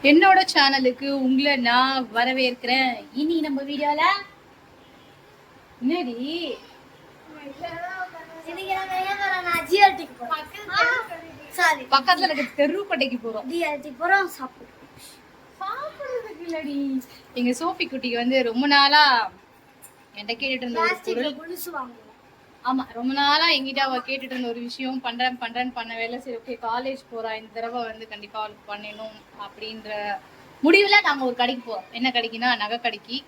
என்னோட சேனலுக்கு உங்களை நான் வரவேற்கிறேன். இனி நம்ம வீடியோல என்னடி பக்கத்துல இருக்க தெருக்கட்டைக்கு போறோம். சாப்பிடுறதுக்கு இல்லடி, எங்க சோஃபி குட்டிக்கு வந்து ரொம்ப நாளா என்கிட்ட கேட்டுட்டு இருந்த ஒரு பொருள். ஆமா, ரொம்ப நாளா எங்கிட்ட அவ கேட்டுட்டு இருந்த ஒரு விஷயம், பண்றேன்னு பண்ண வேலை. சரி, ஓகே, காலேஜ் போறா, இந்த தடவை வந்து கண்டிப்பா அவளுக்கு பண்ணணும் அப்படின்ற முடிவுல நாங்க ஒரு கடைக்கு போறோம். என்ன கடைக்குன்னா நகை கடைக்கு.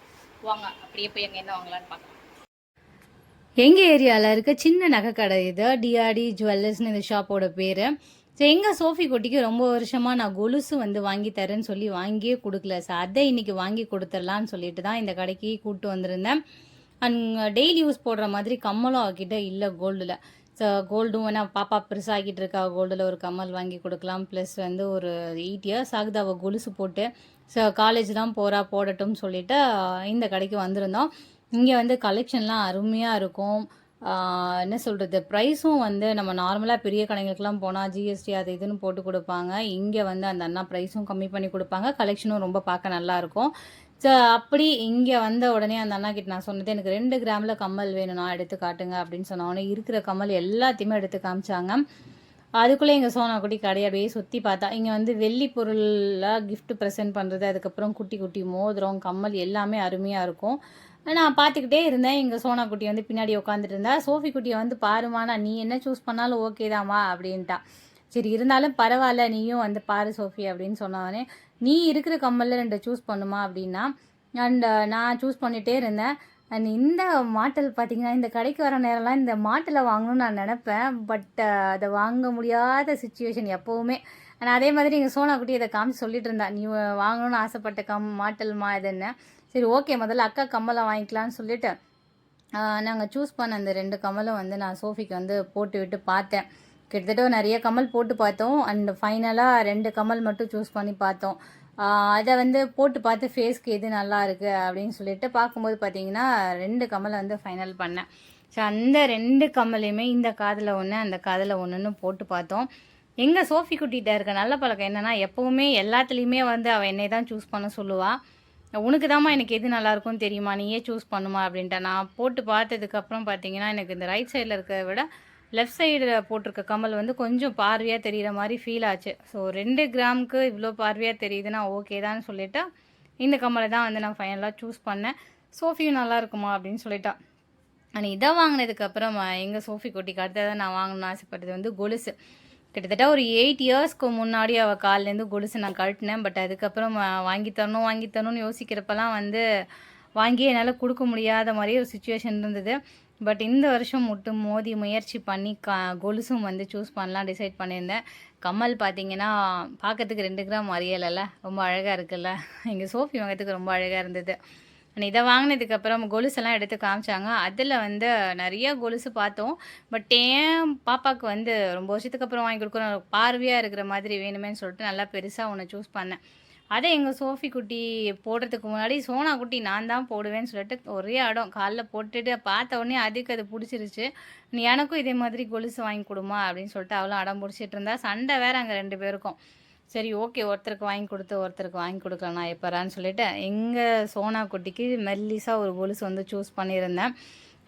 வாங்க அப்படியே போய் எங்க என்ன வாங்கலாம்னு பார்க்கலாம். எங்கள் ஏரியாவில் இருக்க சின்ன நகை கடை இது, டிஆர்டி ஜுவல்லர்ஸ்னு இந்த ஷாப்போட பேர். ஸோ எங்கள் சோஃபி குட்டிக்கு ரொம்ப வருஷமாக நான் கொலுசு வந்து வாங்கி தரேன்னு சொல்லி வாங்கியே கொடுக்கல. ஸோ அதை இன்றைக்கி வாங்கி கொடுத்துடலான்னு சொல்லிட்டு தான் இந்த கடைக்கு கூப்பிட்டு வந்திருந்தேன். அண்ட் டெய்லி யூஸ் போடுற மாதிரி கம்மலும் அவகிட்ட இல்லை கோல்டில். ஸோ கோல்டும் வேணா, பாப்பா பெருசாகிட்டு இருக்கா, கோல்டில் ஒரு கம்மல் வாங்கி கொடுக்கலாம். ப்ளஸ் வந்து ஒரு 8 இயர்ஸ் ஆகுது அவள் கொலுசு போட்டு. ஸோ காலேஜ் தான் போகிறா, போடட்டும்னு சொல்லிட்டு இந்த கடைக்கு வந்திருந்தோம். இங்கே வந்து கலெக்ஷன்லாம் அருமையாக இருக்கும். என்ன சொல்கிறது, ப்ரைஸும் வந்து நம்ம நார்மலாக பெரிய கடைகளுக்கெல்லாம் போனால் ஜிஎஸ்டி அது இதுன்னு போட்டு கொடுப்பாங்க. இங்கே வந்து அந்த அண்ணா ப்ரைஸும் கம்மி பண்ணி கொடுப்பாங்க, கலெக்ஷனும் ரொம்ப பார்க்க நல்லாயிருக்கும். ஸோ அப்படி இங்கே வந்த உடனே அந்த அண்ணா கிட்ட நான் சொன்னது, எனக்கு 2 கிராமில் கம்மல் வேணும்னா எடுத்து காட்டுங்க அப்படின்னு சொன்னோடனே இருக்கிற கம்மல் எல்லாத்தையுமே எடுத்து காமிச்சாங்க. அதுக்குள்ளே எங்கள் சோனாக்குட்டி கடையை அப்படியே சுற்றி பார்த்தா. இங்கே வந்து வெள்ளி பொருளாக கிஃப்ட் ப்ரெசென்ட் பண்ணுறது, அதுக்கப்புறம் குட்டி குட்டி மோதிரம், கம்மல் எல்லாமே அருமையாக இருக்கும். நான் பார்த்துக்கிட்டே இருந்தேன். எங்கள் சோனாக்குட்டி வந்து பின்னாடி உட்காந்துட்டு இருந்தா. சோஃபி குட்டியை வந்து பாருமாண்ணா, நீ என்ன சூஸ் பண்ணாலும் ஓகே தாம்மா அப்படின்ட்டா. சரி, இருந்தாலும் பரவாயில்ல, நீயும் வந்து பாரு சோஃபி அப்படின்னு சொன்னவனே, நீ இருக்கிற கம்மலில் 2 சூஸ் பண்ணுமா அப்படின்னா. அண்ட் நான் சூஸ் பண்ணிகிட்டே இருந்தேன். அண்ட் இந்த மாட்டல் பார்த்தீங்கன்னா, இந்த கடைக்கு வர நேரம்லாம் இந்த மாட்டலை வாங்கணும்னு நான் நினப்பேன். பட் அதை வாங்க முடியாத சுச்சுவேஷன் எப்போவுமே. ஆனால் அதே மாதிரி எங்கள் சோனாக்குட்டி இதை காமிச்சு சொல்லிட்டு இருந்தா, நீ வாங்கணும்னு ஆசைப்பட்ட மாட்டல்மா இதுன்னு. சரி, ஓகே, முதல்ல அக்கா கம்மலை வாங்கிக்கலான்னு சொல்லிட்டு நாங்கள் சூஸ் பண்ண அந்த 2 கம்மலும் வந்து நான் சோஃபிக்கு வந்து போட்டு விட்டு பார்த்தேன். கிட்டத்தட்ட நிறைய கம்மல் போட்டு பார்த்தோம். அண்ட் ஃபைனலாக 2 கம்மல் மட்டும் சூஸ் பண்ணி பார்த்தோம். அதை வந்து போட்டு பார்த்து ஃபேஸ்க்கு எது நல்லா இருக்குது அப்படின்னு சொல்லிட்டு பார்க்கும்போது பார்த்தீங்கன்னா 2 கம்மலை வந்து ஃபைனல் பண்ணேன். ஸோ அந்த 2 கம்மலையுமே இந்த காதில் ஒன்று, அந்த காதில் ஒன்றுன்னு போட்டு பார்த்தோம். எங்கள் சோஃபி குட்டிகிட்ட இருக்க நல்ல பழக்கம் என்னென்னா, எப்போவுமே எல்லாத்துலேயுமே வந்து அவள் என்னை தான் சூஸ் பண்ண சொல்லுவாள். உனக்கு தாம்மா எனக்கு எது நல்லாயிருக்கும்னு தெரியுமா, நீயே சூஸ் பண்ணுமா அப்படின்ட்டு. நான் போட்டு பார்த்ததுக்கப்புறம் பார்த்தீங்கன்னா, எனக்கு இந்த ரைட் சைடில் இருக்கிறத விட லெஃப்ட் சைடில் போட்டிருக்க கம்மல் வந்து கொஞ்சம் பார்வையாக தெரிகிற மாதிரி ஃபீல் ஆச்சு. ஸோ 2 கிராமுக்கு இவ்வளோ பார்வையாக தெரியுதுன்னா ஓகே தான் சொல்லிவிட்டு இந்த கம்மலை தான் வந்து நான் ஃபைனலாக சூஸ் பண்ணேன். சோஃபியும் நல்லா இருக்குமா அப்படின்னு சொல்லிட்டா. ஆனால் இதை வாங்கினதுக்கப்புறம் எங்கள் சோஃபி குட்டிக்கு அடுத்ததாக நான் வாங்கணும்னு ஆசைப்பட்டது வந்து கொலுசு. கிட்டத்தட்ட ஒரு 8 இயர்ஸ்க்கு முன்னாடி அவள் கால்லேருந்து கொலுசு நான் கழட்டினேன். பட் அதுக்கப்புறம் வாங்கி தரணும்னு யோசிக்கிறப்பெல்லாம் வந்து வாங்கி என்னால் கொடுக்க முடியாத மாதிரி ஒரு சுச்சுவேஷன் இருந்தது. பட் இந்த வருஷம் மோதி முயற்சி பண்ணி கொலுசும் வந்து சூஸ் பண்ணலாம் டிசைட் பண்ணியிருந்தேன். கம்மல் பார்த்தீங்கன்னா பார்க்கறதுக்கு 2 கிராம் அறியலைல்ல, ரொம்ப அழகாக இருக்குல்ல. எங்கள் சோஃபி வாங்கிறதுக்கு ரொம்ப அழகாக இருந்தது. இதை வாங்கினதுக்கப்புறம் கொலுசெல்லாம் எடுத்து காமிச்சாங்க. அதில் வந்து நிறைய கொலுசு பார்த்தோம். பட் என் பாப்பாவுக்கு வந்து ரொம்ப வருஷத்துக்கு அப்புறம் வாங்கி கொடுக்குறோம், பார்வையாக இருக்கிற மாதிரி வேணுமேன்னு சொல்லிட்டு நல்லா பெருசாக ஒன்று சூஸ் பண்ணேன். அதை எங்கள் சோஃபி குட்டி போடுறதுக்கு முன்னாடி சோனா குட்டி நான் தான் போடுவேன்னு சொல்லிட்டு ஒரே இடம் காலைல போட்டுட்டு பார்த்த உடனே அதுக்கு அது பிடிச்சிருச்சு. நீ எனக்கும் இதே மாதிரி கொலுசு வாங்கி கொடுமா அப்படின்னு சொல்லிட்டு அவளும் அடம் பிடிச்சிட்டு இருந்தா. சண்டை வேறு அங்கே 2 பேருக்கும். சரி, ஓகே, ஒருத்தருக்கு வாங்கி கொடுத்து ஒருத்தருக்கு வாங்கி கொடுக்கலண்ணா எப்போறான்னு சொல்லிட்டு எங்கள் சோனா குட்டிக்கு மெல்லிஸாக ஒரு கொலுசு வந்து சூஸ் பண்ணியிருந்தேன்.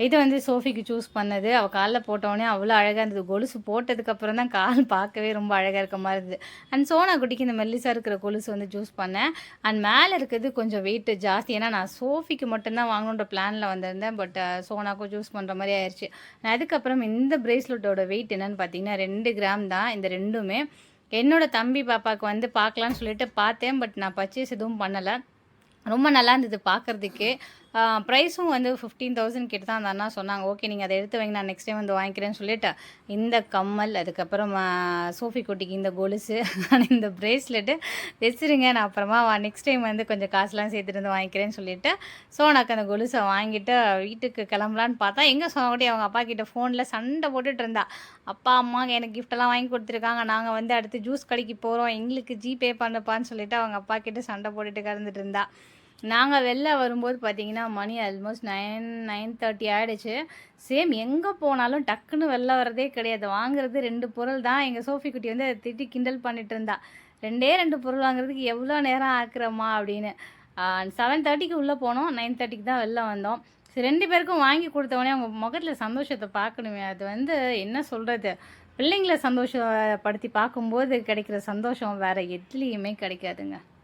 இது வந்து சோஃபிக்கு சூஸ் பண்ணது. அவள் காலில் போட்டோடனே அவ்வளோ அழகாக இருந்தது. கொலுசு போட்டதுக்கப்புறம் தான் கால் பார்க்கவே ரொம்ப அழகாக இருக்க மாதிரி இருந்தது. அண்ட் சோனா குட்டிக்கு இந்த மெல்லிஸாக இருக்கிற கொலுசு வந்து சூஸ் பண்ணேன். அண்ட் மேலே இருக்கிறது கொஞ்சம் வெயிட்டு ஜாஸ்தி. ஏன்னா நான் சோஃபிக்கு மட்டும்தான் வாங்கணுன்ற பிளானில் வந்திருந்தேன். பட் சோனாக்கும் சூஸ் பண்ணுற மாதிரி ஆயிடுச்சு. அதுக்கப்புறம் இந்த பிரேஸ்லெட்டோட வெயிட் என்னென்னு பார்த்தீங்கன்னா 2 கிராம் தான். இந்த ரெண்டுமே என்னோட தம்பி பாப்பாவுக்கு வந்து பார்க்கலான்னு சொல்லிட்டு பார்த்தேன். பட் நான் பர்ச்சேஸ் எதுவும் பண்ணலை. ரொம்ப நல்லா இருந்தது பார்க்குறதுக்கு. ப்ரைஸும் வந்து 15,000 கிட்ட தான் அந்த அண்ணா சொன்னாங்க. ஓகே, நீங்கள் அதை எடுத்து வைங்க, நான் நெக்ஸ்ட் டைம் வந்து வாங்கிக்கிறேன்னு சொல்லிவிட்டு இந்த கம்மல், அதுக்கப்புறம் சோஃபி குட்டிக்கு இந்த கொலுசு, இந்த ப்ரேஸ்லெட்டு வச்சுருங்க, நான் அப்புறமா நெக்ஸ்ட் டைம் வந்து கொஞ்சம் காசுலாம் சேர்த்துட்டு வந்து வாங்கிக்கிறேன்னு சொல்லிவிட்டு சோனாக்கு அந்த கொலுசை வாங்கிட்டு வீட்டுக்கு கிளம்பலான்னு பார்த்தா எங்கே சோனாக்குட்டி அவங்க அப்பா கிட்ட ஃபோனில் சண்டை போட்டுட்டு இருந்தா. அப்பா அம்மா எனக்கு கிஃப்டெல்லாம் வாங்கி கொடுத்துருக்காங்க, நாங்கள் வந்து அடுத்து ஜூஸ் கடைக்கு போகிறோம், எங்களுக்கு ஜிபே பண்ணப்பான்னு சொல்லிவிட்டு அவங்க அப்பா கிட்ட சண்டை போட்டுட்டு கிடந்துட்டு இருந்தா. நாங்கள் வெளில வரும்போது பார்த்தீங்கன்னா மணி ஆல்மோஸ்ட் 9:30 ஆகிடுச்சு. சேம் எங்கே போனாலும் டக்குன்னு வெளில வரதே கிடையாது. வாங்குறது 2 பொருள் தான். எங்கள் சோஃபி குட்டி வந்து அதை திட்டி கிண்டல் பண்ணிட்டு இருந்தா. 2 பொருள் வாங்குறதுக்கு எவ்வளோ நேரம் ஆக்குறோமா அப்படின்னு. 7:30க்கு உள்ளே போனோம், 9:30க்கு தான் வெளில வந்தோம். சரி 2 பேருக்கும் வாங்கி கொடுத்தவொடனே அவங்க முகத்தில் சந்தோஷத்தை பார்க்கணுமே, அது வந்து என்ன சொல்கிறது, பிள்ளைங்கள சந்தோஷப்படுத்தி பார்க்கும்போது கிடைக்கிற சந்தோஷம் வேறு எதுலேயுமே கிடைக்காதுங்க.